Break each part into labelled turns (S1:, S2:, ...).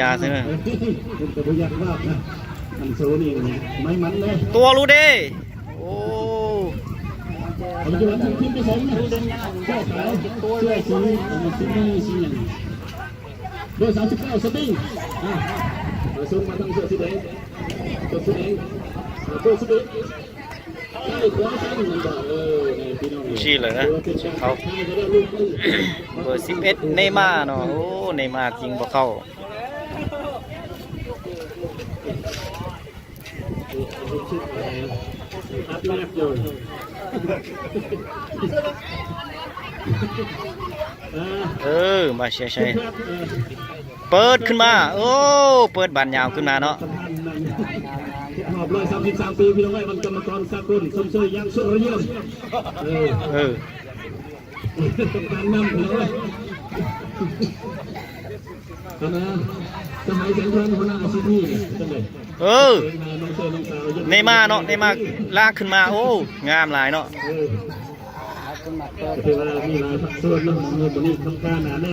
S1: ยาใช่ไหม
S2: ตัวรู้เด้
S1: โอ้
S2: ปัจจุบันทีมที่สองเสื้อขาวเสื้อสีเบอร์39สติ้งส่งมาทางเสื้อสีแดงตัวสีแดงเบอร์11ได้ขวาซ้ายหนึ่งพี่น้อง
S1: ชี้เลยนะเขาเบอร์11เนย์ม่าร์เนาะโอ้เนย์ม่าร์ยิงบ่เข้า
S2: อัพแรกอยู่
S1: มาเชียร์ชัยเปิดขึ้นมาโอ้เปิดบานยาวขึ้นมาเนาะ
S2: หอบเลย33 ปีพี่น้องไอ้มันกรรมกรสากลสมเสยยังสุรเยี่ยมต้องการนำพี่น้องนะสมัยแสงทองหัวหน้าซีพีจังเลย
S1: เนย์ม่าร์เนาะเนย์ม่าร์ลากขึ้นมาโอ้งามหลายเนาะ
S2: คือว่ามีหลายภาคส่วนเนาะเงินบริษัททำการหนาแน่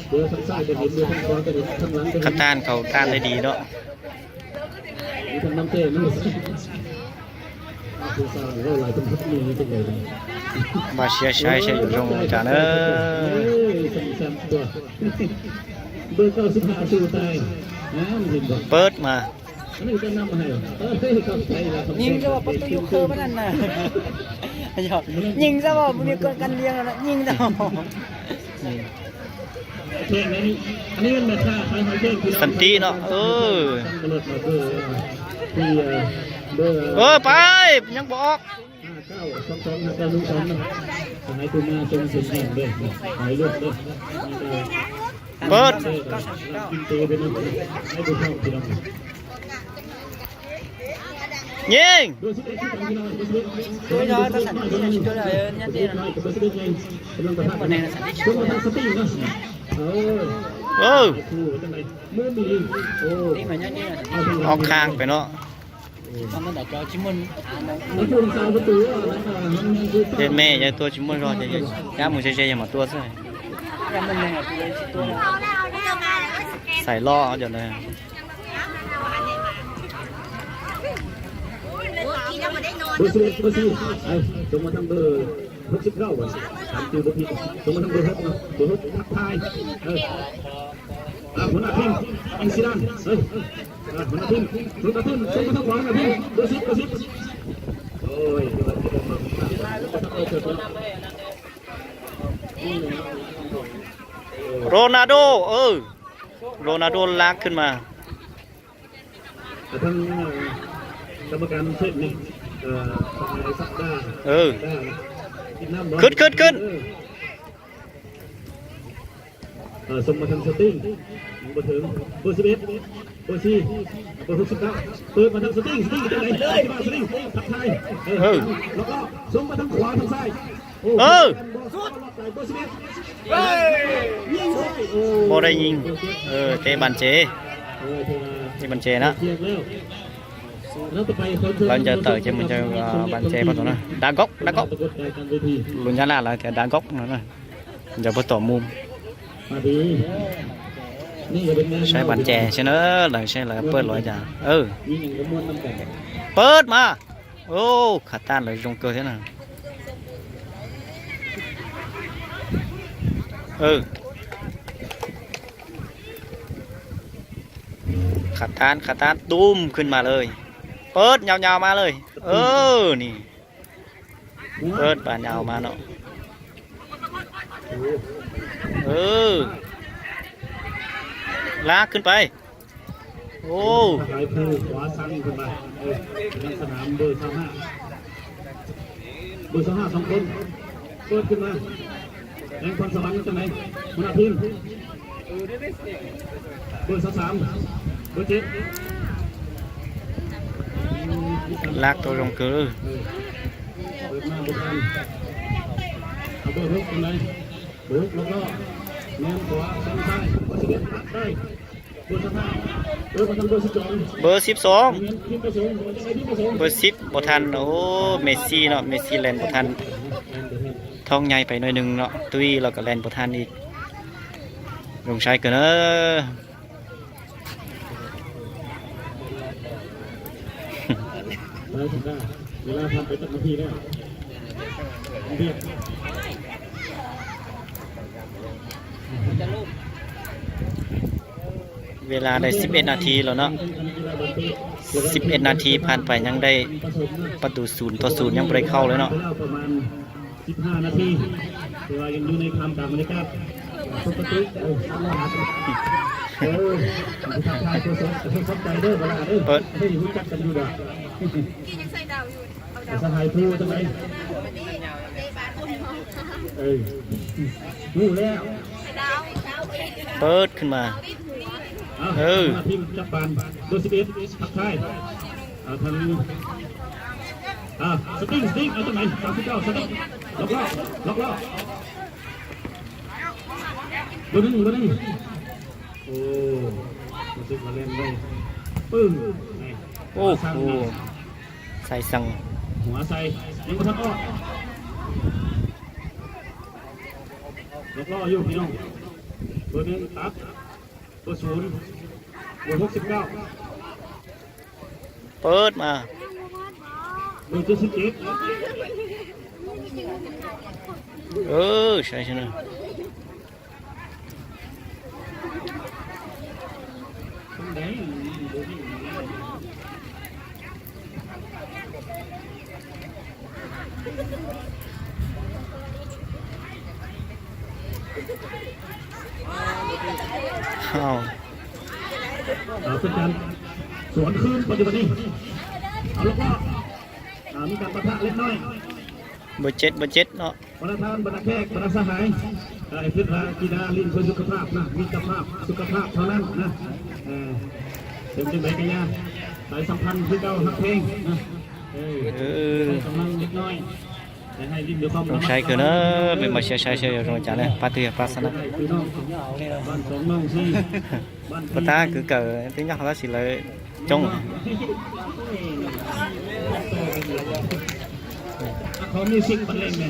S2: เดี๋ยวทั้งซ้ายจะเห็นเดี๋ยวทั้งขวาจะเห็นทั้งหลัง
S1: ขัดต้านเขาต้านได้ดีเนาะ
S2: มีทั้งน้ำเต้นนี่คือสร้างว่าหลายคนพัฒนีนี่เป็นไง
S1: มาเชียร์ชัยชัยอยู่ตรงจาน
S2: เบอร์95สู้ตาย
S1: เปิดมา
S3: ยิงจะบอกประตูยุคเธอมันนั่นน่ะยิงจะบอกมันมีกันเลี้ยงแล้วยิงจะบอก
S1: สันติเนาะไปยังบอกเปิดยิง
S3: ตัวน้อยตัวสันติตัวใหญ่เนี่ยที่นั่นคนไหนสันติช่วยนี่เหมือนอย่างนี้
S1: ออกข้างไปเนาะ
S3: มันได้จอชิมุน
S1: เด็ดแม่ยังตัวชิมุนรอจะย่ามึงเฉยๆอย่ามาตัวซะใส่ล่อเดี๋ยวเลย
S2: เบอร์11เบอร์4ไอ้จงมาทำเบอร์69วันถามติวเบอร์ผิดจงมาทำเบอร์6นะเบอร์6ทักทายหัวหน้าทีมอังซิลันหัวหน้าทีมจงมาทำขวาหน้าทีมเบอร์10เบอร์10โอ้ย
S1: โรนัลโดโรนัลโดลากขึ้นมา
S2: ทั้งกรรมการเช็คนี่สักด้า
S1: ขึ้น
S2: สมมาทำสติ้งมาถึงเบอร์11เบอร์4เบอร์69เปิดมาทำสติ้งจะไหนเลยมาสติ้งทักทายแล้วก็สมมาทางขวาทางซ้ายเบอร์11
S1: โบได้ยิงเตะบันเจนะlần giờ tới chứ mình chơi bàn chè bắt đầu nữa đá gốc luôn nhá là cái đá gốc nữa này giờ bắt đầu mumใช้bàn chèใช่เนอะเลยใช่เลยเปิดเลยจ้ะเปิดมาโอ้ขัดต้านเลยตรงเกิดthế nàoขัดต้านตุ้มขึ้นมาเลยเปิดยาวๆมาเลยนี่เปิดบานยาวมาเนาะลากขึ้นไปโอ้
S2: ขวาสั่งขึ้นมาสนามเบอร์252 คนเปิดขึ้นมาแรงความสวรรค์จังไหนหัวหน้าทีมเบอร์23เบอร์7
S1: ลากตัวลงคือ
S2: เอาเบอร์6ขึ้นเลยเบอร์6แล้วก็แนวขวาซ้ายได้เบอร์12
S1: เบอร์12เบอร์10บ่ทันโอ้เมสซี่เนาะเมสซี่แลนบ่ทันท้องใหญ่ไปหน่อยนึงเนาะตุ้ยแล้วก็แลนบ่ทันอีกลงใช้กัน
S2: ได้ถึงได้เวลาทำไปตั้งนาทีแล้วเรียก
S1: เวลาได้11นาทีแล้วเนาะ11นาทีผ่านไปยังได้ประตู0-0ยังบ่ได้เข้าเลยเนาะ
S2: ประมาณ15นาทีแต่ว่ายังอยู่ในคำตามบรรยากาศปกติทักทายตัวสดเข้าใจเด้อเวลาเด้อให้รู้จักกันอยู่ดอกสหายพูดจังไงรู้แล้ว
S1: เปิดขึ้นมา
S2: ทีมจับปานโดย11ทักทายทางสติ้งเอาจังไง39สติ้งล็อกล้อดูนึงโอ้รู้สึกมาเล่นเลยปึ้ง
S1: โอ้โหใส่สั่ง
S2: หัวใส่ยังไม่ทันอ้อล็อกล้ออยู่พี่น้องตัวนึงตัดตัว0ตัว69
S1: เปิดมา
S2: ตัว77
S1: ใช่นะ
S2: เป็นการสวนคืนปัจจุบันนี้เอาลูกว่ามีการปะทะเล็กน้อย
S1: เบอร์7เนาะ
S2: บรรทานบรรแขกบรรสหายไอ้เพื่อนกีฬาลิ้นเพื่อสุขภาพนะมีสุขภาพเท่านั้นนะเป็นจังไงกันยาสายสัมพันธ์ที่เก้าหักเพลงนะกำลังเล็กน้อย
S1: ต้องใช้คือเนอะเป็นมาใช้ตรงจานเลยปาตือปาสนะปตาคือเกิดtiếng nhắc là chỉ là trong
S2: เขามีสิ่งบรรเลงไง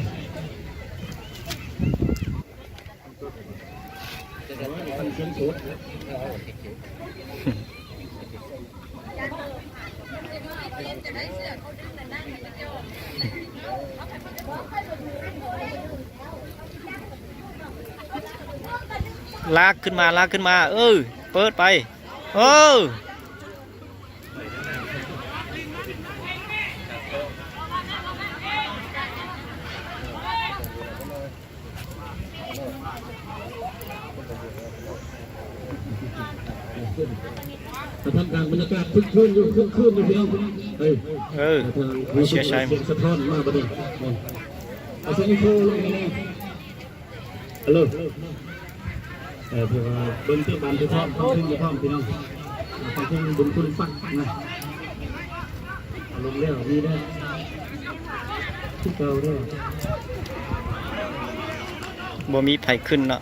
S1: ลากขึ้นมาเปิดไป
S2: ทำการบรรยากาศคึกคืนอยู่พี่น้องเชียร์ชัยสะท้อนมากประเดี๋ยวเอาเสียงโชว์ลงมาเลยฮัลโหลเพื่อเบิ้งเตี้ยบานที่พร้อมฟังเพลงที่พร้อมพี่น้องฟังเพลงบุญคุณฟังนะลงเร็วนี่ได้ที่เก่าด้วย
S1: บ่มีไผขึ้นเนาะ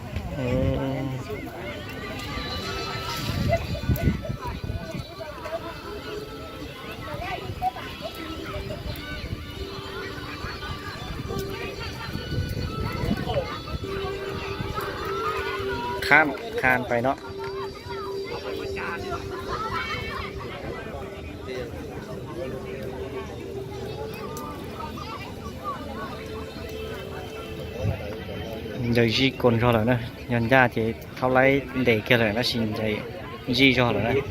S1: คานไปเนาะเดี๋ยวจีกลcho rồi nè nhân ra thì thao lấy để kia rồi nó xin dây di cho rồi đấy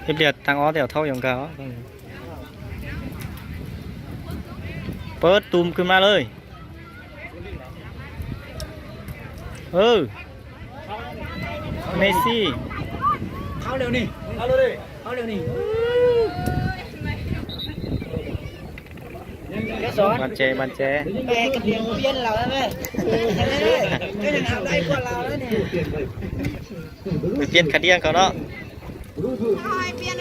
S1: cái biệt thằng ó đèo thâu dòng caoเปิดตูมขึ้นมาเลยเมสซี่
S3: เข้าเร็วนี่
S1: บันเจ
S3: แม่กับเพียงเปลี่ยนเราแล้วแม่ก็ยังเอาได้กว่าเราแล้วเนี่ย
S1: ไปเปลี่ยนคดีเขาเนาะ
S4: เปลี่ยน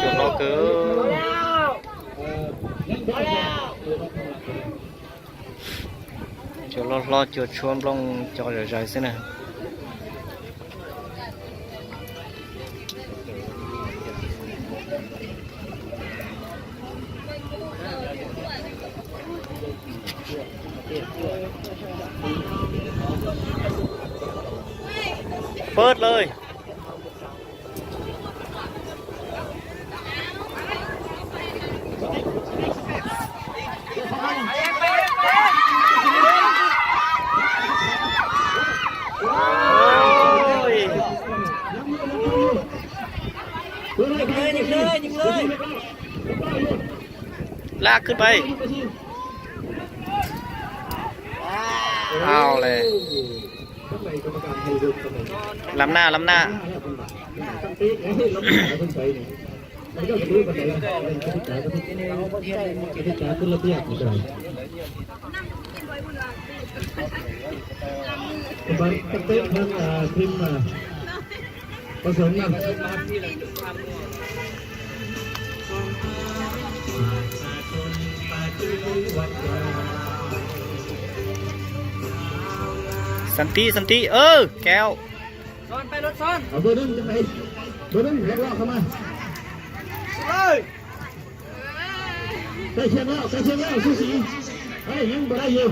S1: จุดโลกือจุดโลจุดชวนลงจอดใจสินะ เปิดเลยลากขึ้นไปเอาเลยล้ำหน้าล้ำหน้า
S2: ผสมกัน
S1: สันติแก้ว
S3: ซ้อนไปรถซ้อน
S2: เอาเบอร์นึงจะไปเบอร์นึงเรียกว่าเข้ามาใกล้เชียงแล้วสู้สีเฮ้ยยังบ่ได้อยู่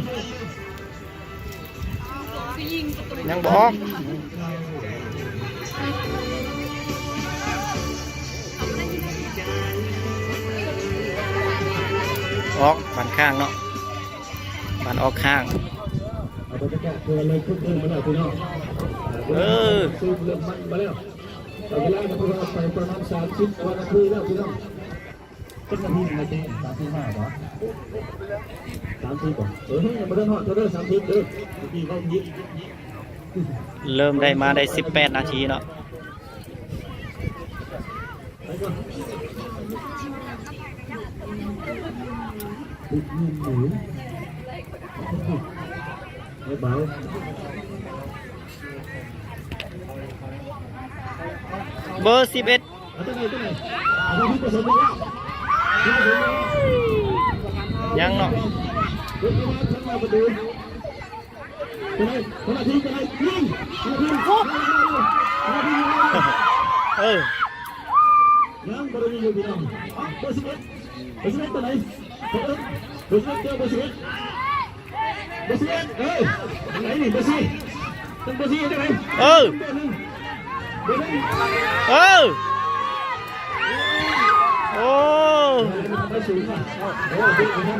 S1: ยังบอกออกบานข้างเนาะบานออกข้าง
S2: เอาไปแก้ตัวเลยทุกเรื่องมาแล้วพี่น้องซื้อเรื่องมันมาแล้วแต่เวลาเราไปประมาณ30 วันนาทีแล้วพี่น้องเป็นนาทีมาเจ๊35เหรอ30ก่อนยังไม่ได้หอดเท่าเดิม30เด้อพี่เขายิบ
S1: เริ่มได้มาได้18 นาทีเนาะ
S2: ไม่เบา
S1: เบอร์11ยังเนาะ
S2: ยังบริเวณอยู่พี่น้องเบอร์11ตัวไหนเบอร์11เจอเบอร์11ไหนนี่เบอร์10ต้องเบอร์10ได้ไหมโอ้ไม่สูงอ่ะดีนะ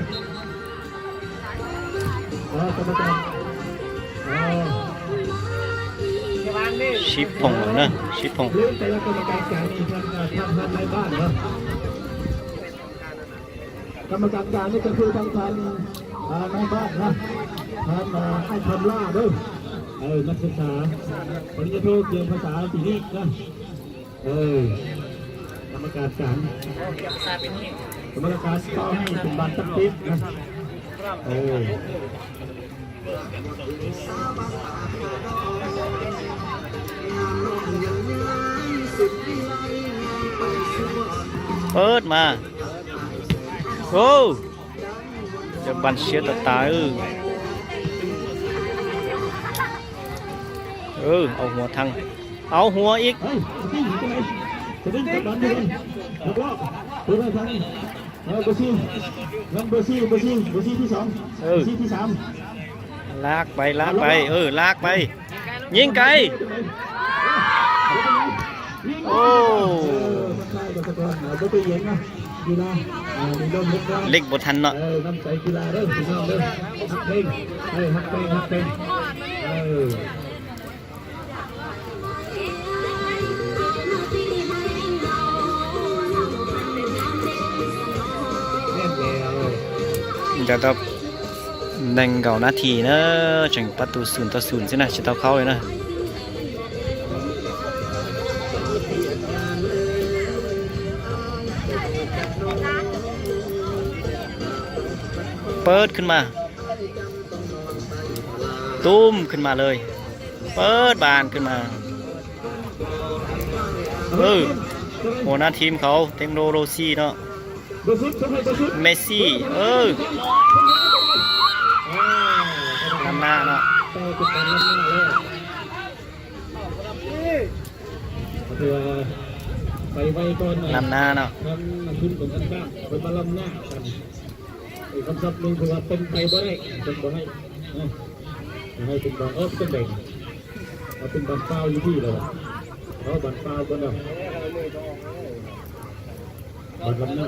S2: กรรมการ
S1: ชิปพงนะชิปพง
S2: เรื่องแต่ละกรรมการการมีการทำในบ้านนะกรรมการการนี่ก็คือทางในบ้านนะให้ทำล่าด้วยนักศึกษาปริญญาโทเรียนภาษาปีนี้นะกรรมการการกรรมการต่อให้เป็นบัตรตั้งติ๊บนะ
S1: เปิดมาโอ้จะบันเชียตาเอาหัวทางเอาหัวอีก
S2: เบอร์10ที่2ที่3
S1: ลากไปลากไปยิงไกลโอ้เล็กบททันเนาะ
S2: น้ำใจกีฬาเด้อพี่น้องเด้อฮักเพลงฮักเพลง
S1: จะต้องดังเก่านาทีเนอะจังประตู0-0สินะจะต้องเข้าเลยนะเปิดขึ้นมาตุ้มขึ้นมาเลยเปิดบานขึ้นมาหัวหน้าทีมเขาเทคโนโลยีเนาะเมสซี่นำหน้าเนาะ
S2: ไปไว้ก่อน
S1: ลำหน้าเนาะ
S2: ทำขึ้นของกันบ้างเป็นมาลำหน้ากันไอ้คำศัพท์หนึ่งคือว่าเป็นไปบ่ได้เป็นบ่ให้ให้เป็นบอลเป็นแบ่งเอาเป็นบอลเป้าอยู่ที่เลยเอาบอลเป้าก็ได้บอลลำหน้า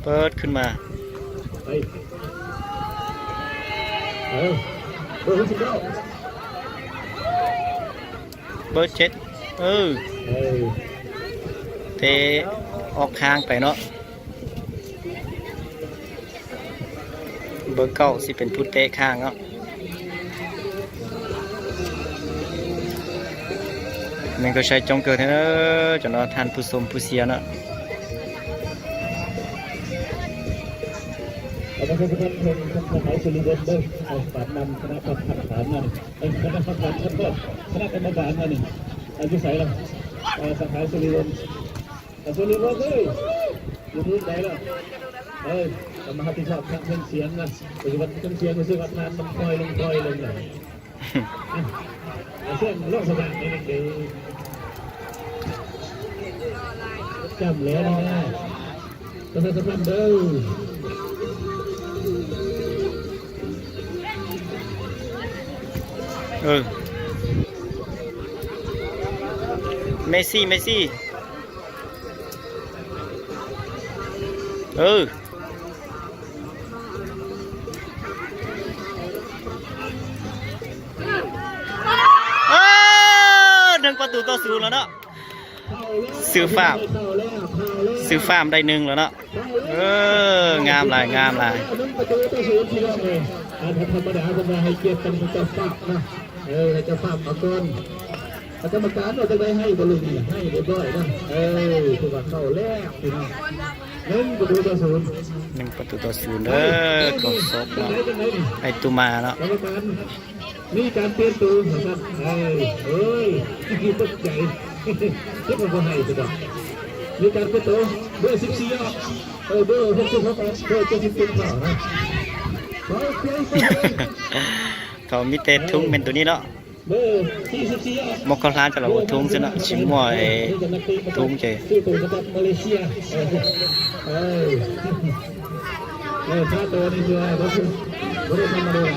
S1: เปิดขึ้นมา
S2: ไปเบอร์19
S1: เบอร์7เตะออกข้างไปเนาะเบอร์9สิเป็นผู้เตะข้างเนาะมันก็ใช้จงเกิดให้เนอะจนว่าท่านผู้ชมผู้เสียเนาะ
S2: เอามาเป็นคนขายสุริเวศด้วยปาดนำคณะกรรมการนั่นเป็นคณะกรรมการชั้นต้นคณะกรรมการนั่นนี่อายุใส่ละสาขาสุริเวศสุริเวศเลยอยู่ที่ไหนล่ะกรรมการที่ชอบทั้งเครื่องเสียงนะปัจจุบันเครื่องเสียงมันซื้อกับงานมันคอยลงหน่อยเส้นโลกสมองนี่เด็กจำแล้วนะประชาสัมพันธ์เด้อ
S1: เมสซี่1-0แล้วเนาะซื้อฟาร์มได้1แล้วเนาะงามหลาย
S2: ธรรมดาจะมาให้เกียรติกันเจ้าฟาร์มนะให้เจ้าฟาร์มมาก่อนกรรมการเราจะได้ให้บอลลูนให้เรียบร้อยนะคือว่าเข้าแล้วพี่น้อง
S1: 1-0ก็ซบเนาะไอตุมาเนาะ
S2: กรรมการมีการเปลี่ยนตัวนะครับที่ตกใจที่ผมให้สุดยอดมีการเปลี่ยนตัวเบอร์14เบอร์66เบอร์77ต่อนะ
S1: เขามีเตะทุ่งเป็นตัวนี้เนาะมกลาจะเราทุ่งซะเนาะชิมมวยทุ่งเจ
S2: ชื่อตัวกับมาเลเซียถ้าตัวนี้คืออะไรก็คือไม่ได้ทำมาเลย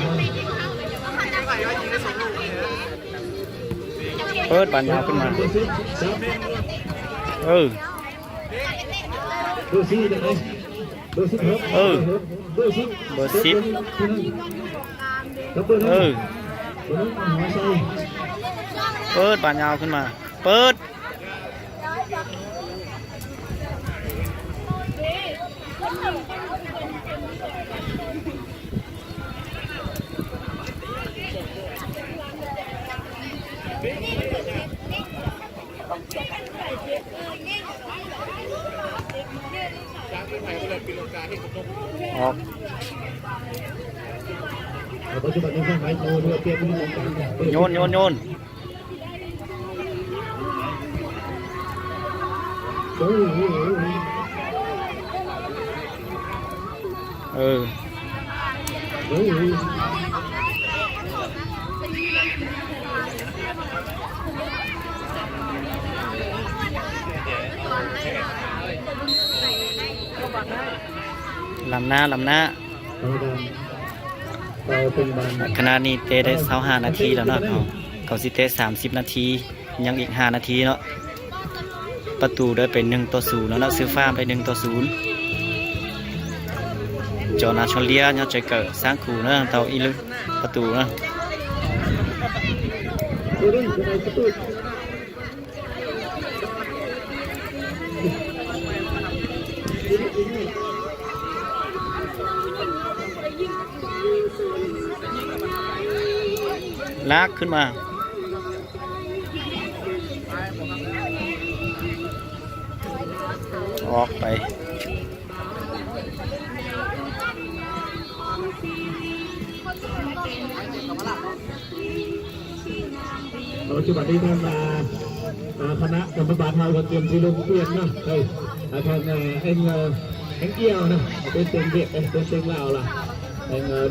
S1: เปิดปัญญาขึ้นมา
S2: ดูสิเบอร์10เบอร์
S1: เปิดปัญญาขึ้นมาเปิดออก
S2: ปัจจุบันนี้หายโง่ด้วยเปลี่ยนเป็น
S1: โยนลำหน้าขณะนี้เตะได้25นาทีแล้วเนาะเขาสิเตะ30นาทียังอีก5นาทีเนาะประตูได้เป็น1-0แล้วเนาะซื้อฟ้าไป1-0จอนาชอเลียเนาะใจเกิดสร้างคู่เนาะเตาอีลึประตูเนาะลากขึ้นมาออกไป
S2: ปัจจุบันนี้ท่านคณะกรรมการเราเตรียมที่ลงเปลี่ยนนะทางเอ็งเกี่ยวนะเป็นเต็งเด็กเป็นเต็งเหล่าล่ะ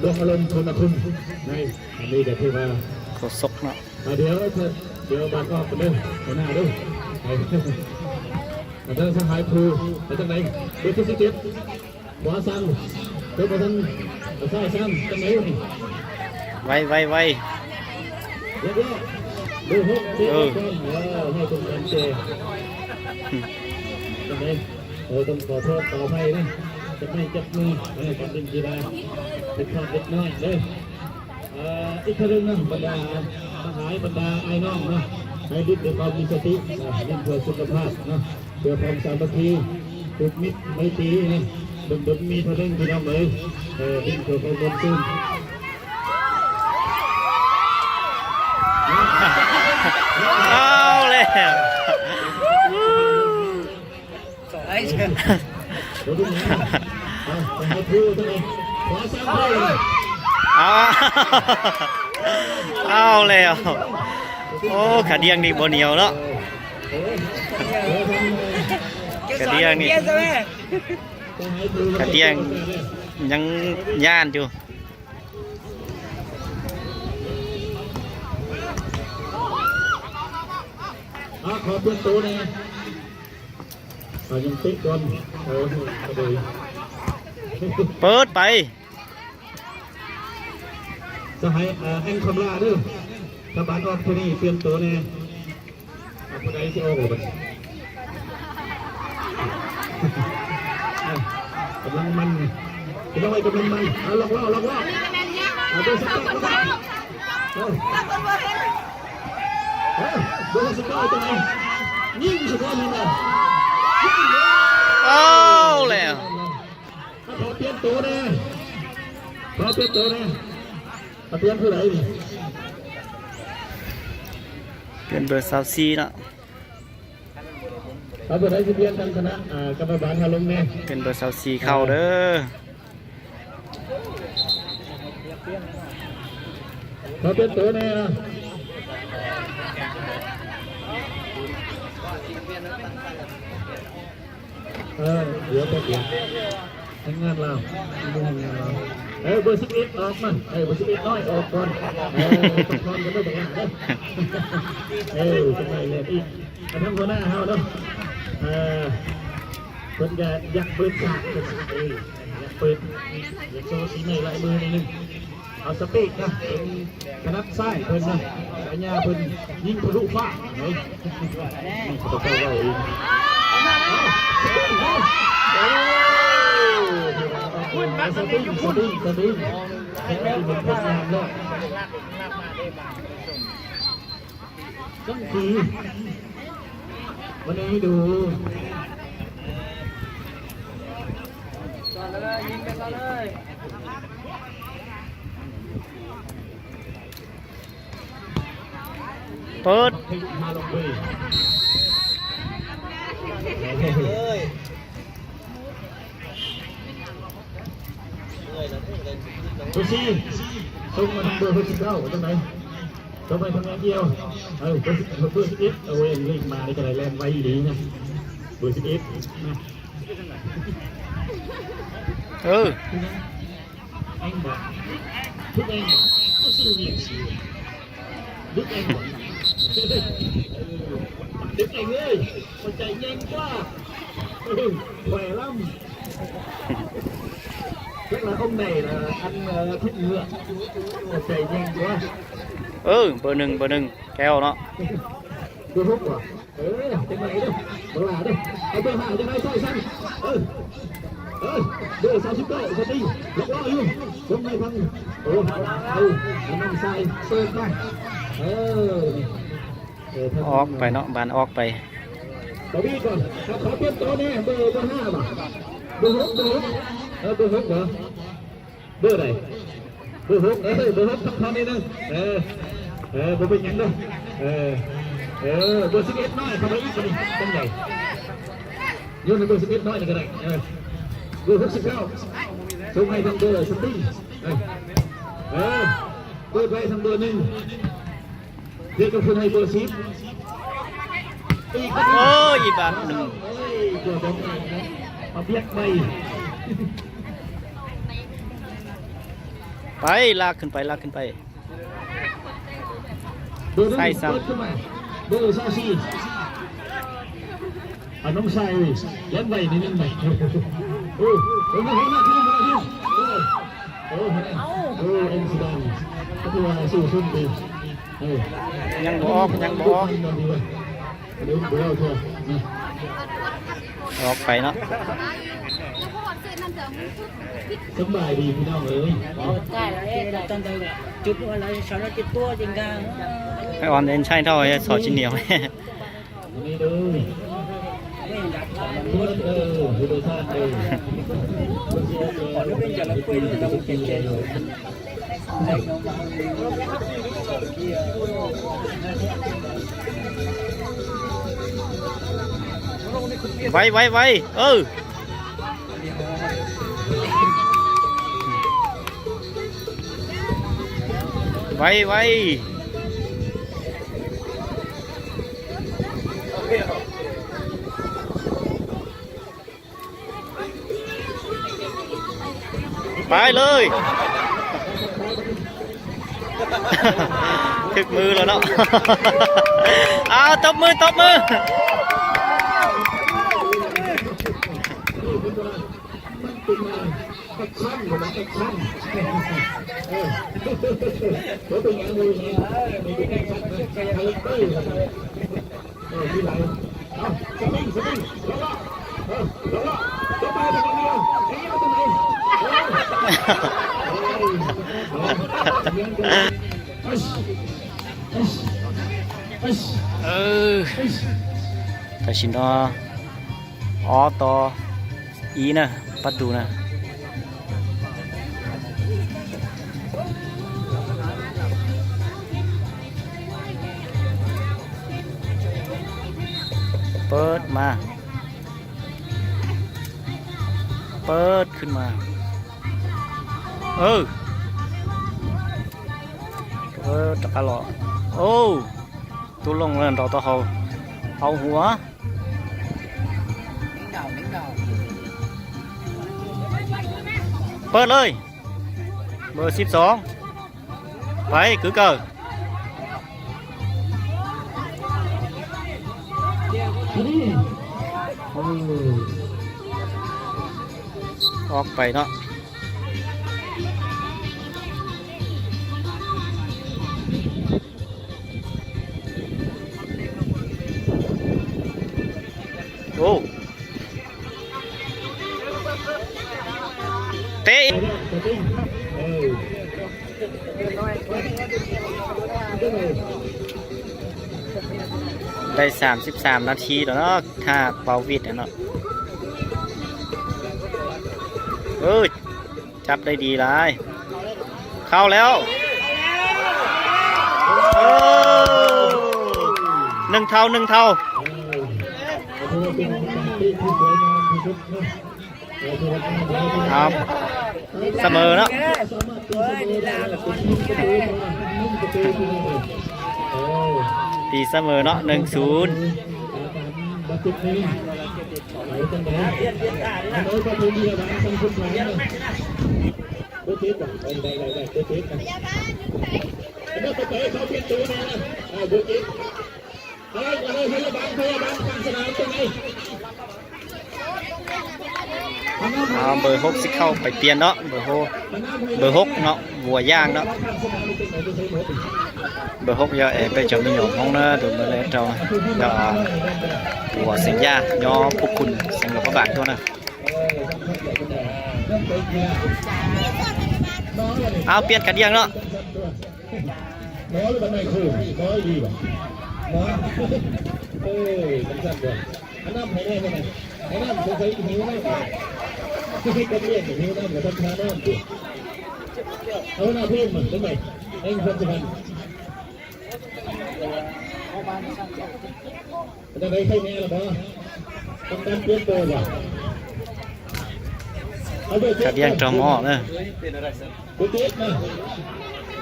S2: ดวงอารมณ์คนคุณในอันนี้เดี๋ยวที่ว่า
S1: โคซกเนาะ
S2: เดี๋ยวบางก็ไปเดินหน้าด้วย เดินสหายครูไปจังไหนเบอร์ที่17ขวาซ้ำเดินไปทางซ้ายซ้ำจังไหน
S1: ไว
S2: แล้วก็เบอร์6ที่ก่อนให้ตรงนั้นเจจังไหนต้องขอโทษต่อไปนะจะไม่จับมือการเป็นกีฬาเป็นความเล็กน้อยเลยอีกเรื่องนึงบรรดาสหายบรรดาไอ้น้องนะให้ดิ้นด้วยความมีสติยิ่งเพื่อสุขภาพนะเพื่อความสามัคคีผูกมิตรไม่ตีนะดึงมีทะเลที่น้องเลยดิ้นเพื่อความบริสุทธิ์
S1: เอาแล้ว
S3: ไอ้เจ้า
S2: ดูดูนะให้ครูทั้งนี้ขอซ้ำเลย
S1: เอาแล้วโอ้ขาเดียงนี่บ่เหนียวเนาะขาเดียงนี่ขาเดียงยังย่านอยู่
S2: ขอเปลี่ยนตัวนะยังติ๊กก่อน
S1: เปิดไป
S2: สหายแอนคอมลาด้วยถ้าบ้านออกที่นี่เปลี่ยนตัวเนี่ยผู้ใดที่ออกเลยกำลังมันกำลังมันล็อกล่อดูสกัดดูสกัดตัวนี้ยิงสกัดนี่นะ
S1: เอาแล้ว
S2: ขอเปลี่ยนตัวเนี่ยเปลี่ยนผู้ใดนี่
S1: เปลี่ยนเบอร์24เนาะ
S2: ผู้ใดที่เปลี่ยนทางคณะกรรมการฮาลงเนี่ย
S1: เป็นเบอร์24เข้าเด้อ
S2: ขอเปลี่ยนตัวเนี่ยเดี๋ยวก็เปลี่ยนทำงานเราเบอร์11ออกมาเบอร์11น้อยออกก่อนต้องคอนกันด้วยตรงนั้นทำไมเนี่ยอีกทั้งหัวหน้าเฮาเนาะคนอยากเปิดฉากอยากเปิดอยากโชว์สีในลายมือนิดนึงเอาสปีกนะเป็นคณะไส้เพิ่นนะสายญาเพิ่นยิงทะลุฟ้าเฮ้ยเขาต้องเข้าเองสติแค่ที่มันเป็นงานแล้วต้องทีวันนี้ดู
S3: ยิงไปก่อนเลย
S1: เปิด
S2: มาลงไปดูสิส่งมาทางเบอร์19ตรงไหนส่งไปทางงานเดียวเบอร์11เอาเองเล่นมาในกระไรแรงไว้ดีนะเบอร์11นะanh bảo thúc anh có sự nghiệp Đức anh bảo Đức anh ơi mà chạy nhanh quá khỏe lắm chắc là ông này là ăn thịt ngựa chạy nhanh quá
S1: เบอร์1แก้วเนาะ
S2: tôi hút à cái này đâu đó là đây anh tôi hạ cho này sai xanh đưa 69 sẽ đi lọc lo luôn hôm nay thằng năm sai sơn ra
S1: ออกไปเนาะบานออกไป
S2: ต่อพี่ก่อนขอเปลี่ยนตัวนี่เบอร์5ป่ะเบอร์6เบอร์6เหรอเบอร์ไหนเบอร์6เบอร์6ทำนี่นึงผมเป็นยังด้วยเบอร์11น้อยเข้าไปอีกคนตั้งใหญ่ยืนในเบอร์11น้อยนี่ก็ได้เบอร์69ส่งให้ทางเบอร์สติ้งเบอร์ไปทางเบอร์1เรียกกับคนให้เบอร์10
S1: อีบาทหนึ่ง
S2: ตัวผมเอาเบียดไป
S1: ไปลากขึ้นไป
S2: ใส่ซ้ำเบอร์ซาซี น้องชายยัดไว้ในนั้นไหมโอ้โหหน้าที่โอ้เอ็นซีดานก็คือว่าสู้ซุ่มตี
S1: ยังบอก
S2: เดี๋ยวเถอะ
S1: ออกไปเนาะ
S2: สบายดีพี่น้องเอ้ย
S3: ใกล้แล้วตอนเดินจุดอะไรสารจุดตัวจริงจัง
S1: ไอออนเอ็นใช่เท่าไอ้สอชิ้นเหนียว
S2: นี่ดูดูท่า
S1: ไวไวไปเลยถึกมือแล้วเนาะเอาตบมือแต่ชินอต่ออีนะปัดดูนะเปิดมาเปิดขึ้นมาตะกะหล่อตัวลงเล่นต่อเอาหัวเปิดเลยเบอร์12ไปคือเกิดออกไปเนาะโอ้เตะได้33 นาทีแล้วเนาะถ้าเป่าวิดเนาะจับได้ดีเลยเข้าแล้ว1 เท่าครับเสมอเนาะตีเสมอเนาะ1-0เบอร์6สิเข้าไปเปลี่ยนเนาะเบอร์6เนาะวัวย่างเนาะเบอร์6giờ em bây giờ mình nhổ mong nó được mới lên rồi giờ của sinh ra do phụcคุณsinh của các bạn thôi nèเอาเปลี่ยนกันยังเนาะ
S2: เอาหน้าเพื่อนมันทำไมไอ้คนจะทำจะได้ใช่ไหมล่ะพ่อต้องการเปลี่ยนตัวว่ะ
S1: กระเดียงจอมอเนอะ
S2: ดูเจ็บนะ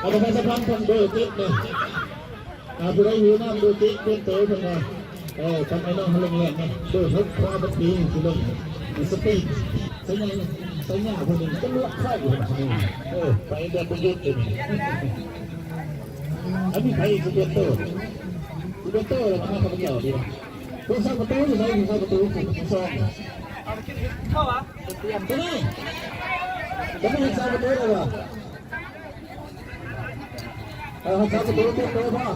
S2: เอาไปสะพานคนดูเจ็บนะเอาไปได้หิวน้ำดูเจ็บเปลี่ยนตัวทำไมทำไมน้องมันแรงๆนะดูทุกความบัดดีสิลงสปีดใช่ไหมใช่ไหมคนหนึ่งก็ลวกข้าวอยู่แบบนี้ไปเดินไปยืดเองอันนี้ใครคือเดินโต้เรามาทำเกี่ยวดีนะ ผู้สร้างประตูอยู่ไหนผู้สร้างประตูผู้สร้างเข้าอ่ะเตรียมตัวนี้จะไม่สร้างประตูเลยวะสร้างประตูเตรียมตัวพ่อ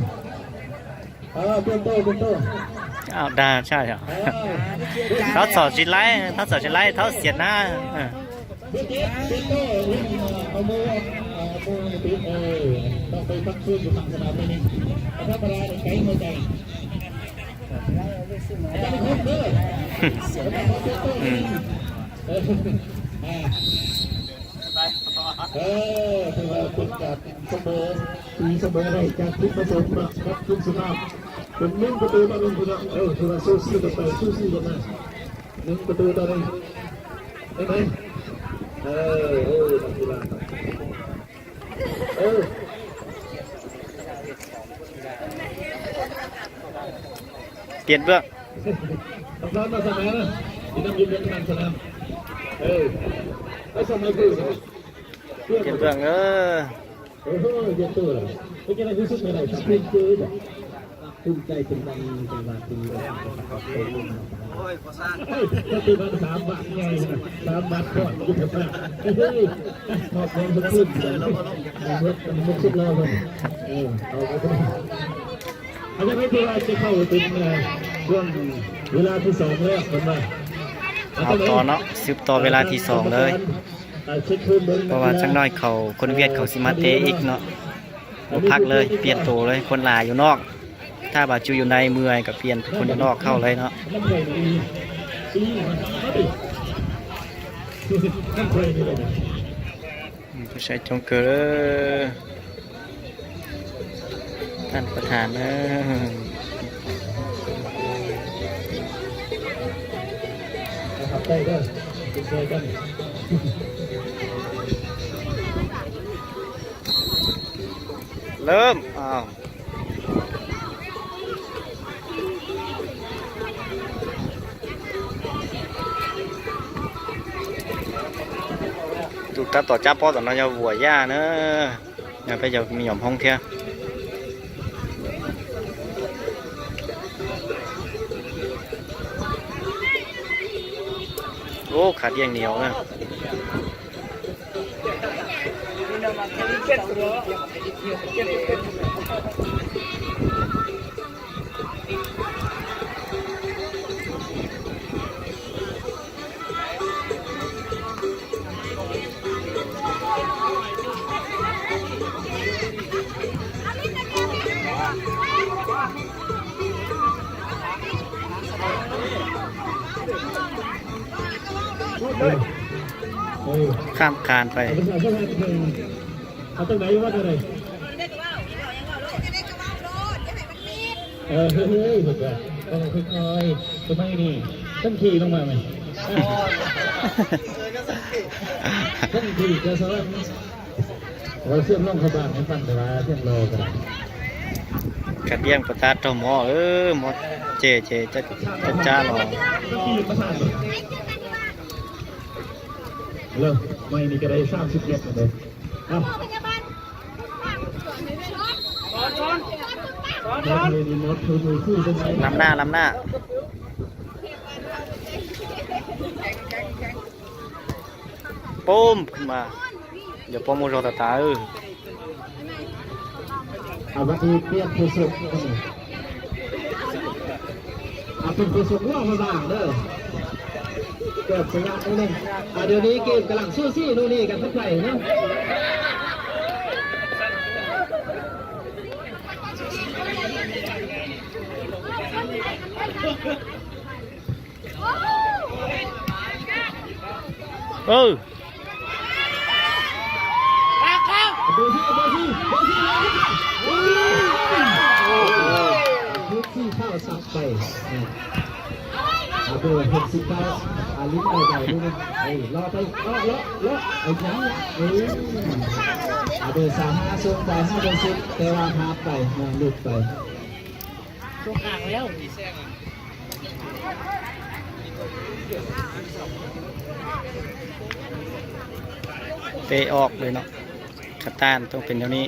S2: เตรียมตัว
S1: อ้าวได้ใช่เหรอเขาสอนชิ้นไรเขาสอนชิ้นไรเขาเสียดหน้า
S2: เอามือปิดต้องไปพักฟื้นอยู่ฝั่งสนามนี่ถ้าเวลาไกลหัวใจอาจารย์คุ้มเด้อถือว่าเป็นการเสมอตีเสมอได้จากทุกผสมครับคุณสุภาพเป็น1 ประตูต่อ 1พี่น้องถือว่าสู้ซี่กันไปสู้ซี่กันมา1 ประตูต่อ 1ได้ไหมนักกีฬา
S1: เปลี่ยนเบื้อง
S2: ต้องร้อนมาสมัยนะที่ต้องยืนยันการสนามไอ้สมัยคือ
S1: เปลี่ยนเบื้อง
S2: เย็นตัวเลยไม่ใช่อะไรที่สุดเลยครับเป็นคือภูมิใจเป็นดังจังหวัดที่โอ้ยขอสร้างก็ตีมัน3 บาทไง3 บาทก่อนยุทธศาสตร์ขอบคุณทุกคนมุกสุดแล้วเลยเอาไปอาจารย์ไม่คิดว่าจะเข้าถึงช่วงเวลาที่2แล้วคนมา
S1: เอาต่อเนาะสืบต่อเวลาที่2เลยเพราะว่าจังน้อยเขาคนเวียดเขาสิมาเตะอีกเนาะพักเลยเปลี่ยนตัวเลยคนหลายอยู่นอกถ้าบาจูอยู่ในเมื่อยก็เปลี่ยนคนอยู่นอกเข้าเลยเนาะผู้ชายจงเกอร์ท่านประธาน
S2: ได้ได้เป็นใจกัน
S1: เริ่มอ้าวtụi ta tỏ cha po tỏ nó nhau vùa ra nữa nhà bây giờ mình nhỏm không theo ô khá điên nhiều nèข้ามคานไป
S2: เอาตรงไหนว่าตรงไหนเฮ้ยถูกป่ะต้องค่อยๆทำไมนี่ต้องขี่ลงมาไหมต้องขี่จะสอนเราเชื่อมล่องขบานให้ฟังแต่ว่าเชื่อมโลกัน
S1: กระเดียงประตาตัวหมอหมอเจจะจ้าหรอ
S2: เริ่มไม่นี่ก็ได้30 เมตรเลย
S1: ลำหน้าปุ้มขึ้นมาเดี๋ยวป้อมโมโรตา
S2: เอาวันนี้เปลี่ยนผู้สุดเป็นผู้สุดว่ามาบ้างเด้อเกิดสัญญาณนี่เดี๋ยวนี้เกมกำลังสู้ซี่นู่นนี่กันทุกไผ่เนาะเข้าสับไปเบอร์69ลิ้นใหญ่ๆด้วยรอไปเลาะไอ้ช้างเบอร์35ส่งไป5 เบอร์ 10แต่ว่าพาไปหลุดไป
S3: ช่วงห่างแล้ว
S1: เตะออกเลยเนาะคาต้านต้องเป็นเท่านี้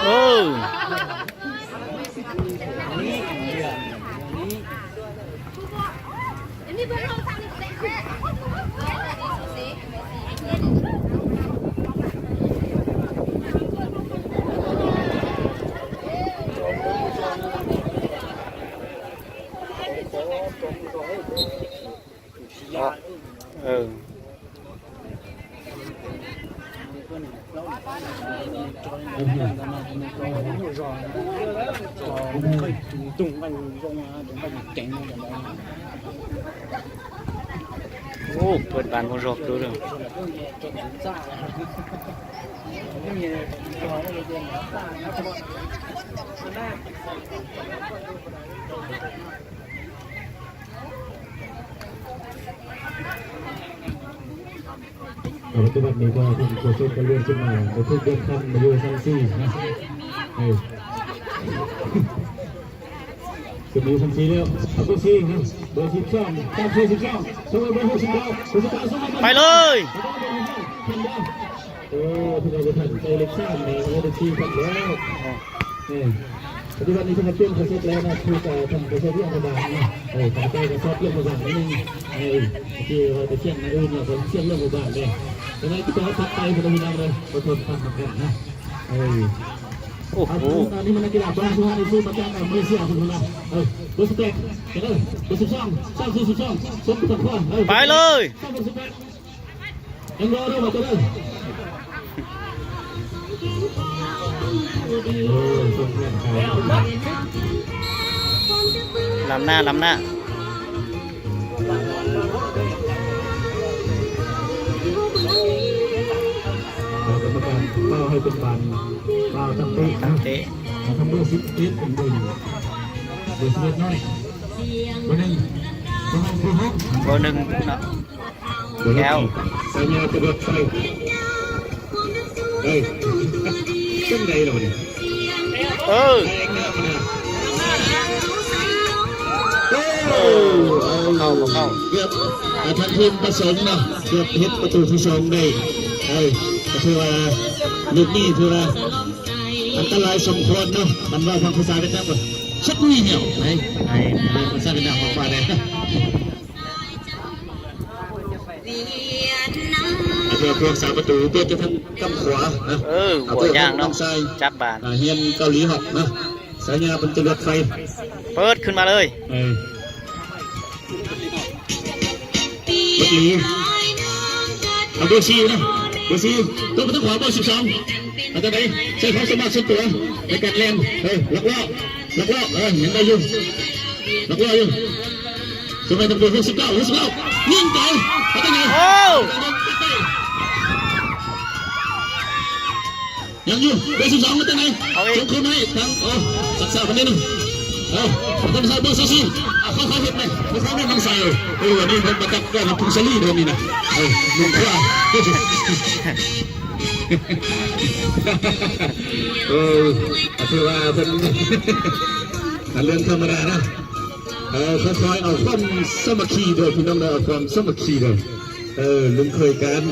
S1: โอ้
S4: Ini belum sampai selesai.
S1: Ừ. Ô, vượt bàn con rộp đúng rồi.
S2: Ở cái vật này qua thì của tôi có luôn trên này có thuốc đơn khăn mà đưa sang xi xử lý sang xi đâu ở cô xi bờ xi xong tam xi xi xong xong rồi bờ hồ xi đâu hồ xi tạo xong rồi
S1: ไปเลย
S2: โอ้ที่เราจะถ่ายใจเล็กซ่าเนี่ยเราจะซีกันแล้วนี่ปัจจุบันนี้ที่มาเชื่อมกระเซ็ตแล้วนะคือจะทำกระเซ็ตเรื่องต่างๆนะทำใจกระเซ็ตเรื่องต่างๆนิดนึงที่เราจะเชื่อมในอื่นเนี่ยผมเชื่อมเรื่องต่างๆเลยยังไงที่จะทักใจพอดีเลยประทนความเหมือนกันนะ
S1: โอ้โห
S2: ตอนนี้มันนักกีฬาบ้านทั่วในสู้ประจันมาเลเซียคุณผู้ชมเบอร์11เห็นเลยเบอร์12 32 สมบูรณ์คน
S1: ไปเลย
S2: ยังรอด้วยมาตัวเลย
S1: ลำหน้าลำหน้า
S2: เราจะมาการเป้าให้เป็นบานเป้าตั้งเตะ
S1: ตั้งเตะ
S2: ทำเบอร์10เป็นเบอร์1เบอร์11น้อยเบอร์1เบอร์6
S1: เบอร์หนึ่งเนาะแก้ว
S2: ใส่เงาจะเบิดไฟเฮ้ยขึ้นใดหรอเนี่ย
S1: เออ เข้าเข้า
S2: เกือบทางทีมประสงค์นะเกือบเฮ็ดประตูที่สองได้ก็คือว่าลูกนี้คือว่าอันตรายสมควรเนาะมันว่าทางภาษาเวียดนามว่าชักวิ่งเหนียวไอ้ภาษาเวียดนามออกมาได้เพื่อเพื่อสามประตูเพื่อจะทำกำขวานะ
S1: หัวย่างเนาะจับบาน
S2: เฮียนเกาหลีหอกนะสายงานเป็นจรวดไฟ
S1: เปิดขึ้นมาเลย
S2: บักลีเอาเบอร์ซีนะเบอร์ซีตัวมันต้องขวาเบอร์12เอาตัวไหนใช้ความสามารถส่วนตัวในการเล่นลักลอบยังได้ยุ่งลักลอบยุ่งสมัยตำรวจ19ยิงต่อยเอาตัวไหนยังอยู่เบอร์12เอาตัวไหนส่งคืนให้ทางสักษาคนนี้นึงต้องใส่เบอร์ซีเขาเห็นไหมเขาไม่ต้องใส่วันนี้มันมาตักก็มาพุงซาลี่เดิมนี่นะลุงขวาถือว่าเป็นเรื่องธรรมดานะค่อยๆเอาความสมัคคีโดยพี่น้องเราเอาความสมัคคีโดยลุงเคยกัน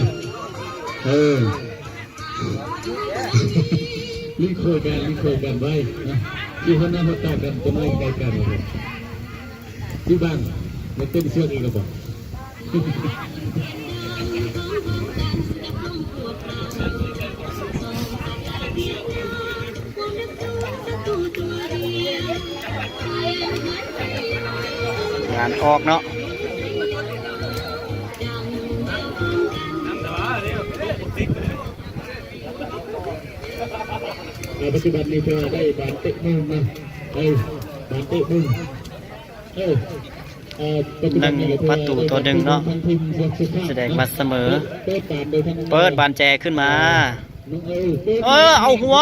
S2: ลุงเคยกันไว้นะที่เขาหน้าเขาตากันจะไม่ไกลกันเลยที่บ้านมันเต้นเชือกอีกแล้วบอก
S1: งานออกเนาะ
S2: ปัจจุบันนี้เธอได้บานเตะมือมาบานเตะมือ
S1: 1 ประตูต่อ 1เนาะแสดงมาเสมอเปิดบานแจขึ้นมาเอาหัว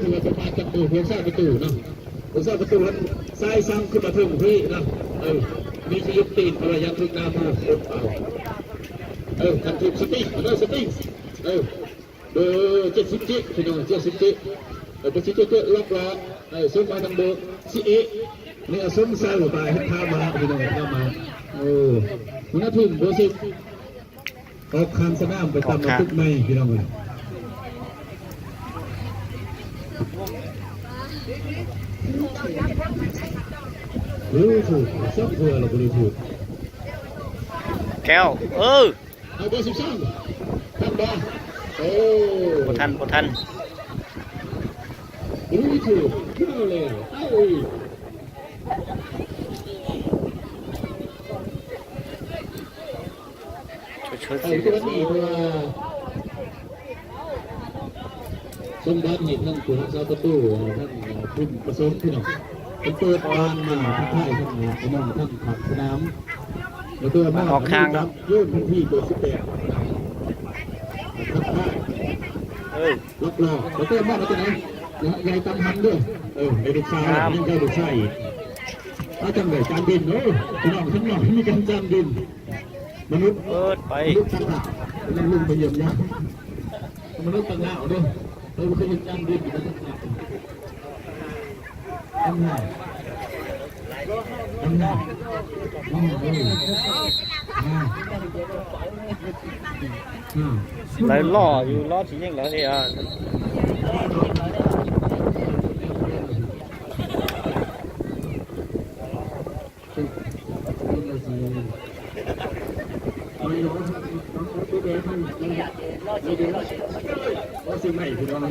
S2: ถือว่าจะมาจับตูหัวซ่าประตูเนาะหัวซ่าประตูนั้นซ้ายซ้ำขึ้นมาเพิ่มพี่นะมีขยุบตีนอะไรยังทุกนามาทันทีสติ๊กสติ๊กเบอร์77พี่น้อง77เบอร์77ล็อกล้อส่งมาทางเบอร์11เนี่ยส่งแซวไปให้ข้ามาพี่น้องข้ามาหัวหน้าทีมเบอร์10 ออกข้างสนามไปตามมาตึกในพี่น้องเลยถูกซับเพื่อเราบริถูก
S1: แก้ว
S2: เอาเบอร์13ทันบอลโอ้
S1: บ่ทัน
S2: ถูกเข้าเลย
S1: ชุด
S2: ไอ้ตัวนี้ว่าสมบัตินี่ท่านผู้รักษาประตูท่านผู้ประสงค์พี่น้องเป็นเปิดบานมาท่านไทยท่านพี่น้องท่านขับสนามแล้วก็มาออกข้างครับยื่นพื้นที่เบอร์18ครับรับรองแล้วก็มาจากไหนยายตำหันด้วยไอ้เด็กชายนี่ก็เด็กชายถ้าจำได้การบินพี่น้องทั้งหมดมีการจำบินมนุษย์
S1: เปิดไป
S2: มนุษย์ต่างดาวนั่งลุงไปเยี่ยมยามมนุษย์ต่างดาวด้วยเราเคยเห็นการบินอยู่ในต่างดาวทำไง
S1: ไหลล่ออยู่ล้อสียังเหรอเนี่ย
S2: สิ่งใหม่คุณน้อง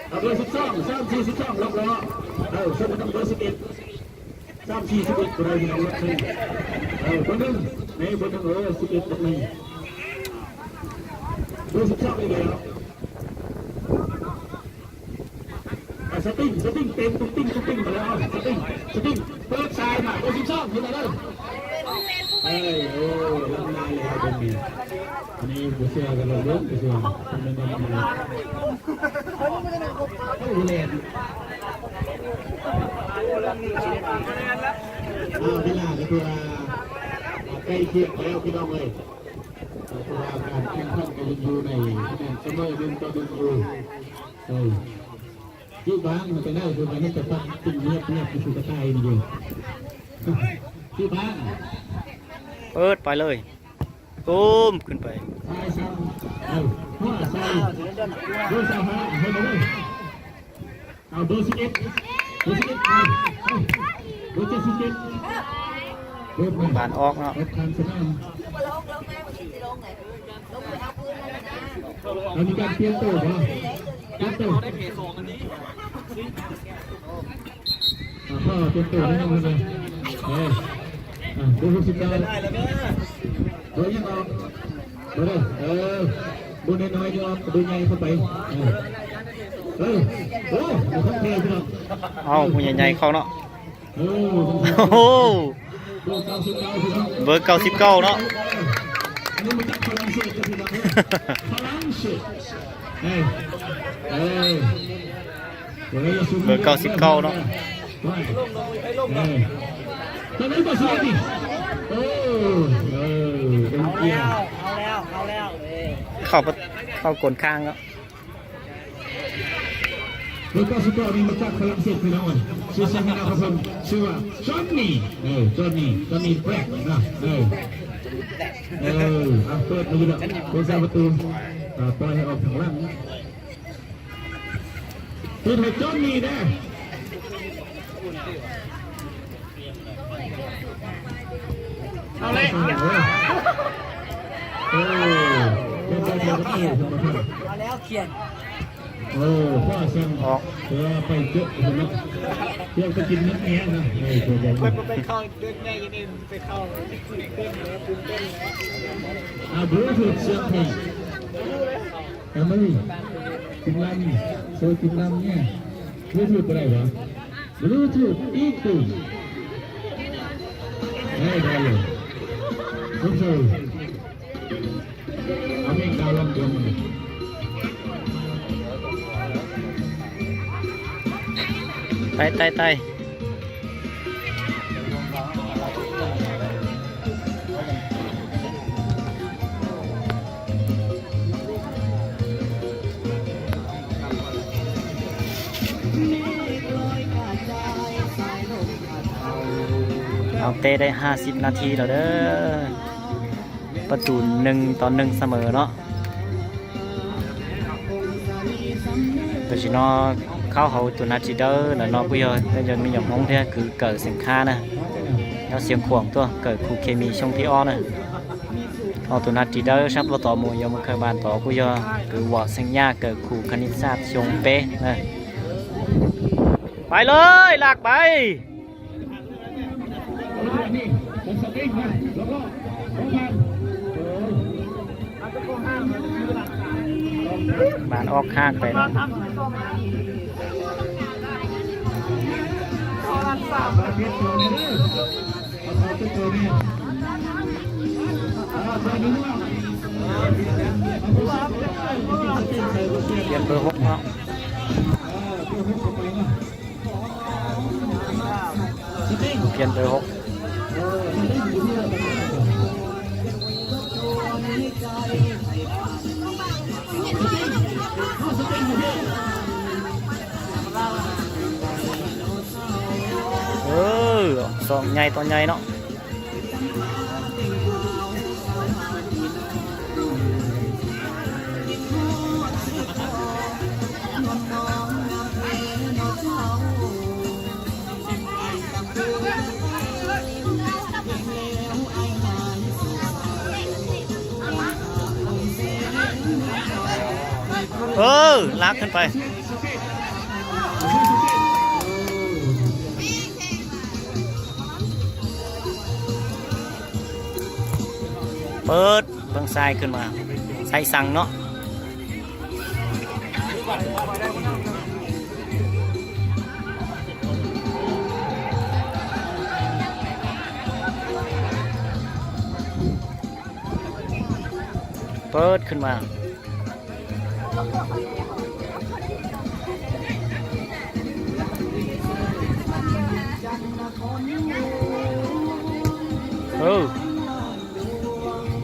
S2: เอาเบอร์12ล็อกล้อช่วยมาทำเบอร์11 3-4-11ก็ได้ที่เราล็อกให้คนหนึ่งในบนทาง11ตรงนี้เบอร์12ไปแล้วสติ้งเต็มตุ้งไปแล้วสติ้งเปิดสายมาเบอร์12ขึ้นมาเลยลำนายเลยครับเป็นอันนี้บุษรากันเลยบุษราเป็นยังไงเล่นพี่ลาก็คือใกล้เคียงแล้วพี่น้องเลยคือการแข่งขันกันอยู่ในเสมอ1-1อยู่ที่บ้านมันจะได้คือมันจะตั้งติ่งเงียบที่สุดกระต่ายนี่อยู่ที่บ้าน
S1: เปิดไปเลยตูมขึ้นไป
S2: ใช่หัวใส่เบอร์25ให้มาเลยเอาเบอร์11เบอร์
S1: บานออกเนาะ
S2: อันนี้การเปลี่ยนตัวป่ะเปลี่ยนตัวได้เพจ2อันนี้พ่อเปลี่ยนตัวได้ยังไงดูสิได้แล้วเนี่ยดูยังออกดูเลยดูน้อยๆดูออกดูใหญ่เข้าไปโอ้เขาเทพี่น้อง
S1: เอาผู้ใหญ่ๆเข้าเนาะเบอร์99เนาะเบอร์99เนาะ
S2: ตอนนี้ก็สวยดิ
S1: เข้ากลข้างแล้ว
S2: เบอร์99นี่มาจากฝรั่งเศสพี่น้องชื่อเซมินาครับผมชื่อว่าจอห์นนี่แบล็กนะเปิดมาดูแล้วเป็นสายประตูปล่อยให้ออกทางล่างเป็นให้จอห์นนี่นะเอาเลยเป็นใจเดียวกันอยู่
S3: เอาแล้วเขียน
S2: พ่อสั่งไปเยอะใช่ไหมเที่ยวไปกินเนื้อแง่นะตัวใหญ่
S3: ไปเข้าเดินแง่ยังไงไปเข้าเต้นแล้วตื่นเต้น
S2: แล้วดูถูกเสียงเพลงทำไมกินลำโซ่กินลำเนี่ยดูถูกอะไรวะดูถูกอีกตัวได้เลยดูถูกเอาเพลงดาวลำดวง
S1: ไต่เอาเตะได้50 นาทีแล้วเด้อ ประตู1-1เสมอเนาะตัวชิโนเข้าเขาตัวนาจิเดอร์เนาะผู้ยอแต่ยังมีอย่างมองเท่คือเกิดสินค้านะแล้วเสียงขวางตัวเกิดคูเคมีช่องที่อ้อนะเอาตัวนาจิเดอร์ชับเราต่อมวยยอมเคยบานต่อผู้ยอคือวอสัญญาเกิดคูคณิตศาสตร์ชงเป๊ะนะไปเลยลากไปบานออกข้างไปนะเปลี่ยนเบอร์6เนาะเปลี่ยนเบอร์6สองใหญ่ตัวใหญ่เนาะลากขึ้นไปเปิดเบื้องซ้ายขึ้นมาใส่สั่งเนาะเปิดขึ้นมา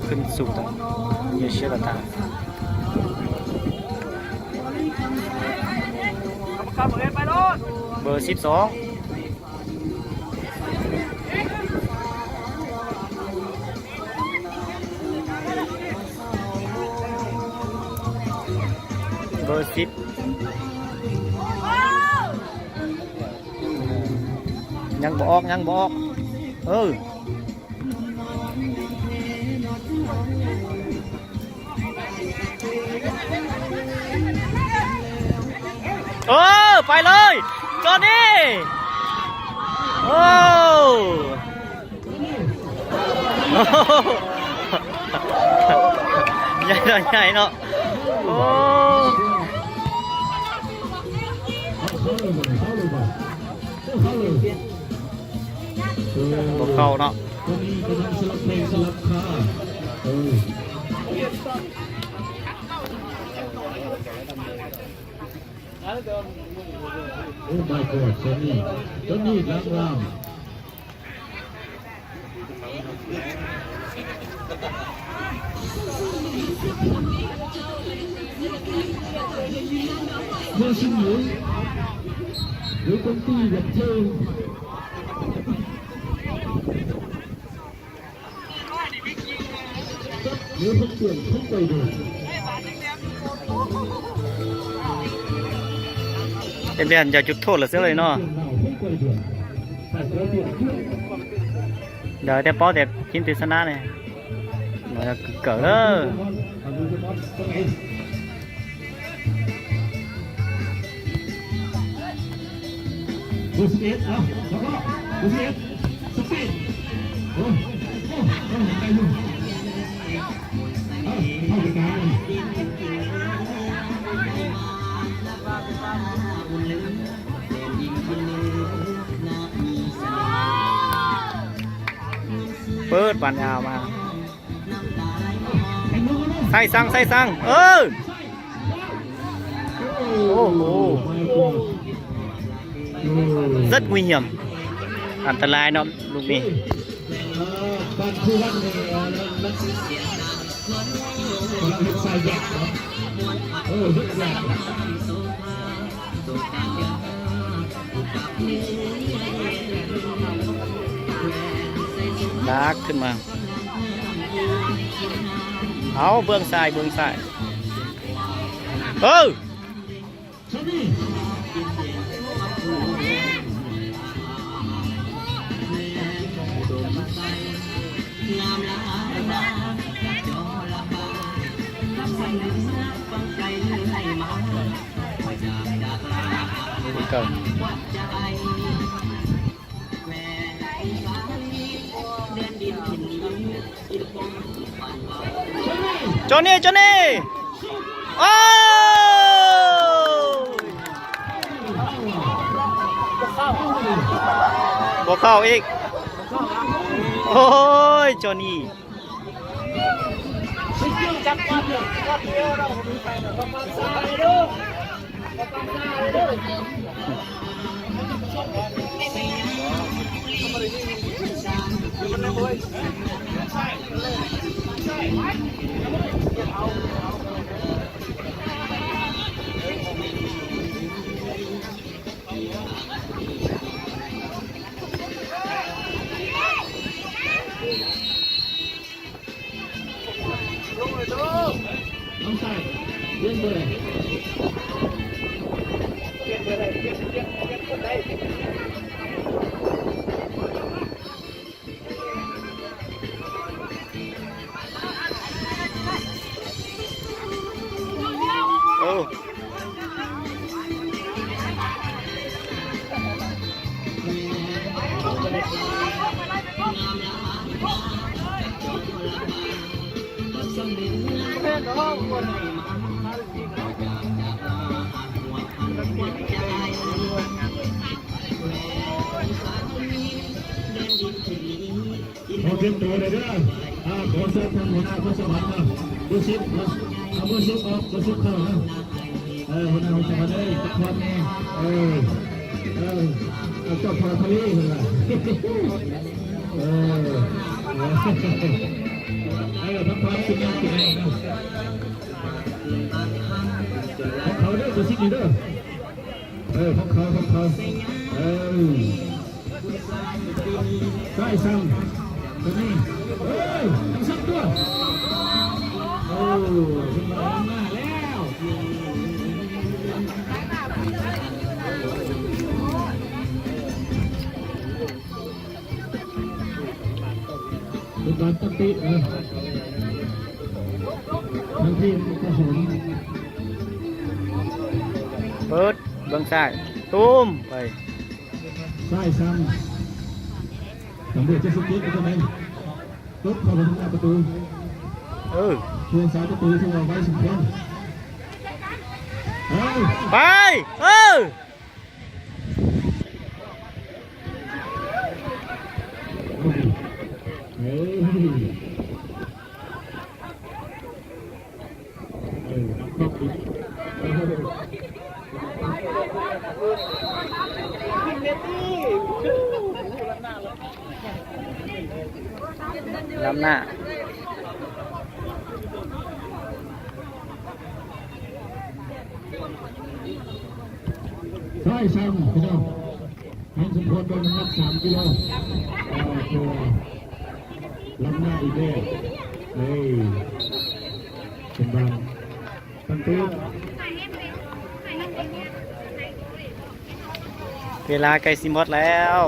S1: ขึ้นสู่ตรงเยเชียร์ต่างเบอร์12เบอร์10ยังบอกไปเลยจอห์นนี่ใหญ่เนาะตัวเข้าเนาะ
S2: โอ้ my god จอนนี่ล้างล่างเมื่อชิงหรือคนตีแบบเท่หรือเขาเปลี่ยนเข้าไปดู
S1: เรียนจะจุดโทษหรือเสียเลยเนาะเดี๋ยวแต่ป้อแต่ทีมปริศนาเนี่ยมันจะเกิดเลย
S2: ดูสเก็ตเอาแล้วก็ดูสเก็ตสปีดโอ้ไปดูเข้าไปกัน
S1: เปิดปัญญามาใส่สั่งโอ้โหrất nguy hiểm อันตรายเนาะลูกนี้ลากขึ้นมา เอาเบื้องซ้ายเก่งจอนี่โอ้บ่เข้าอีกโอ้ยจอนี่
S2: น้องชายเล่นเบอร์
S1: โอ้
S2: ขอเตรียมตัวเลยเด้อขอเชิญทางหัวหน้าผู้สมัครนะผู้ชิปเอาผู้ชิปออกผู้ชิปเข้านะหัวหน้าผู้สมัครเลยทุกคนเนี่ยเอาเจ้าพอทะเลเหรอทำความสุขอย่างสุดเลยนะของเขาเด้อผู้ชิปนี่เด้อของเขาได้สั่งตัวนี้ต้องสั่งตัวขึ้นมาแล้วเป็นการตั้งตีทั้งทีมก็หน
S1: เปิดเบื้องซ้ายตุ้มไป
S2: ได้สั่งสำเร็จจะสุดที่ก็จะเป็นรถเข้าไปทางหน้าประตูช่วงซ้ายประตูช่วงไว้สุดท้าย
S1: ไปล้ำหน้า
S2: ใช่ช่างพี่น้องให้สมควรโดนน้ำหนัก3 กิโลตัวล้ำหน้าอีกแล้วเป็นบางตั้งตัว
S1: เวลาใกล้สิหมดแล้ว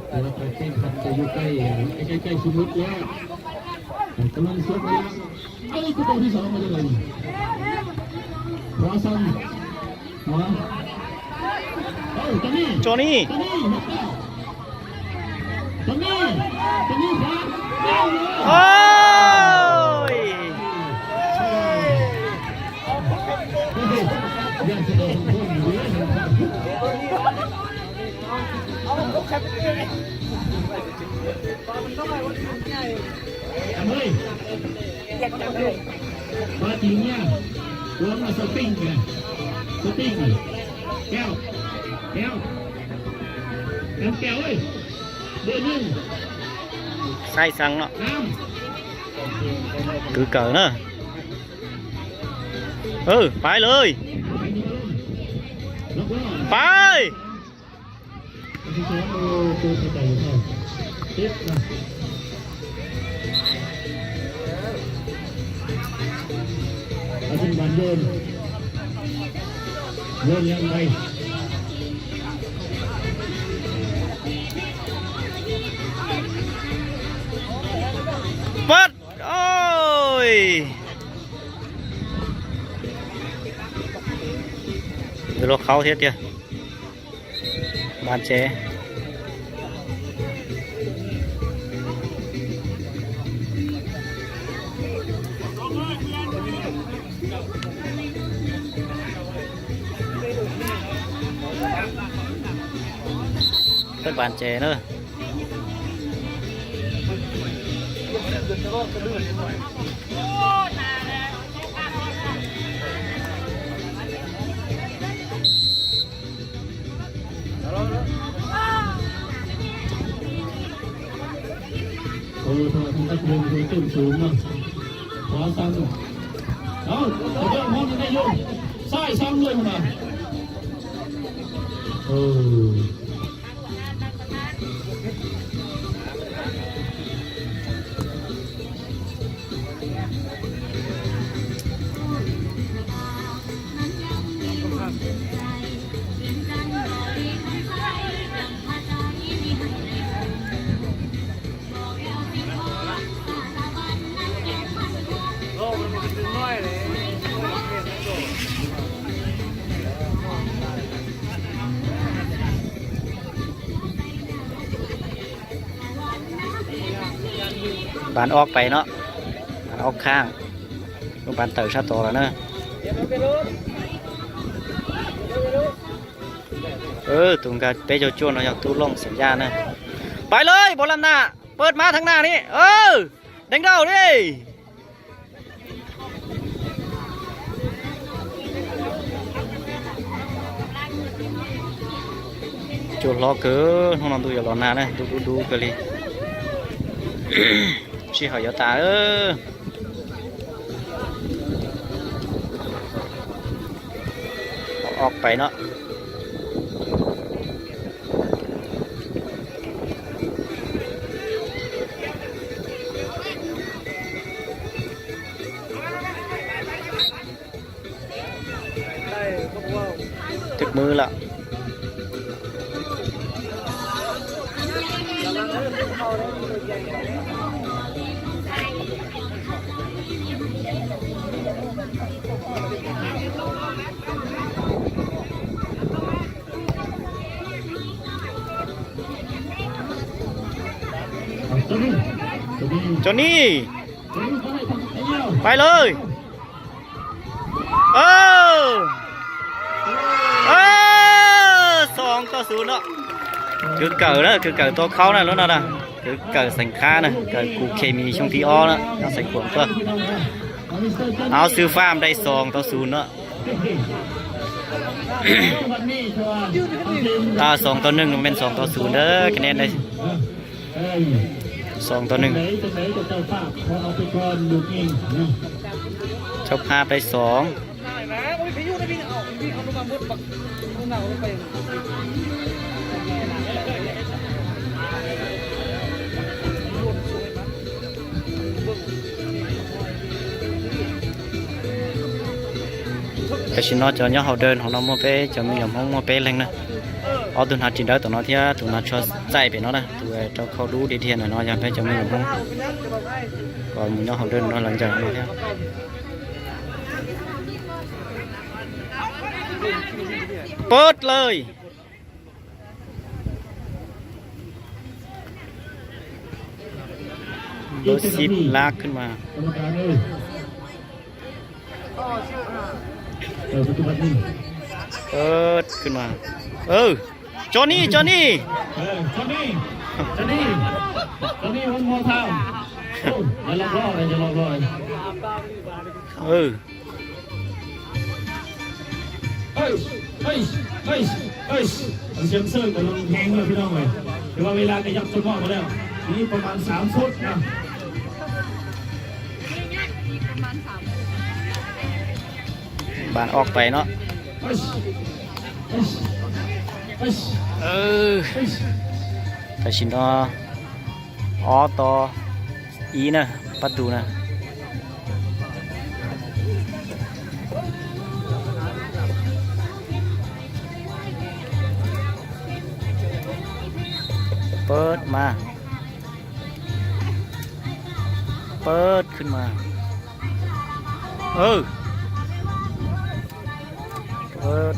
S2: เราไปเต้นกันจะอยู่ใกล้ชิมุดแล้วกำลังสวดแล้วคือตัวที่2มาเลยขวาซ้ำหัว
S1: จอนี่โอ้ย
S2: ยังแสดงคนอยู่เลยมาทีเนี่ยรวมมาสติ้งกันแก้วเอ้ยเดินนึ่ง
S1: ใส่สั่งเนาะคือเกิดเนอะไปเลยไป
S2: ติดนะอาจารย์วันโยนยังไง
S1: เปิดโอ้ยเดี๋ยวเราเข้าเทียบเดียวบานเจเปิดบานเจเนอะ
S2: โอ้ทางนักเรียนคือต้นสูงนะขวาซ้ำเอาเจ้าห้องได้ยุ่งซ้ายซ้ำเลยมาโอ้
S1: บานออกไปเนาะบานออกข้างลูกบานเต๋อชาโตแล้วเนอะตุงกาเปโจโจนเราอยากตู้ลงสัญญาณนะไปเลยบอลลันหน้าเปิดมาทางหน้านี่เด้งเด้าดิจุดล้อเกินห้องนอนดูอย่าล้อหน้านะดูกันเลยชี้เขาอย่าตาออกไปเนาะถึกมือละจอนนี่ไปเลย2-0เนาะคือเกิดนะคือเกิดตัวเขานะแล้วนะคือเกิดสังค้านะเกิดกูเคมีช่วงที่อ้อนะต้องใส่ขวดเพื่อเอาซื้อฟาร์มได้2-0เนาะ2-1มันเป็น2-0เด้อคะแนนเลย2-1เจ้าพาไป2cái xin nó cho nhau hậu đơn họ nó mua bé cho mình làm không mua bé lên nè ở tuần hạt chín đó tụi nó thì tụi nó cho chạy về nó nè tụi cho khâu đu đi thiên là nó làm bé cho mình làm không còn mình nó hậu đơn nó làm chờ nó theo bớt lời đôi ship lắcขึ้นมาขึ้นมาจอห์นนี่วันมอทามจะลองรอเลยเสียงเซิร์ฟกำลังแทงเลยพี่น้องเลยแต่ว่าเวลาก็ยับจนมากมาแล้วนี่ประมาณ3 ฟุตนะบานออกไปเนาะแต่ชินอ อ๋อต่ออีนะประตูนะเปิดมาเปิดขึ้นมาเปิด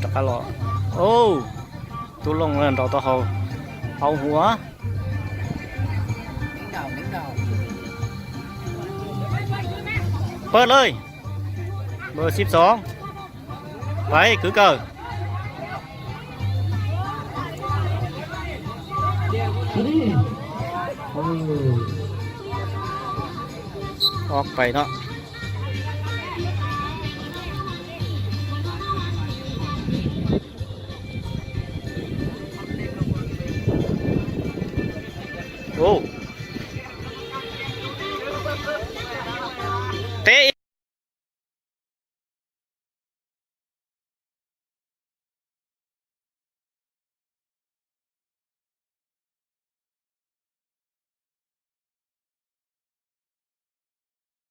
S1: ตะกะหล่อโอ้ตัวลงเลยต่อเขาเอาหัวเปิดเลยเบอร์12ไปคือเกิด
S2: ทีนี้
S1: ออกไปเนาะ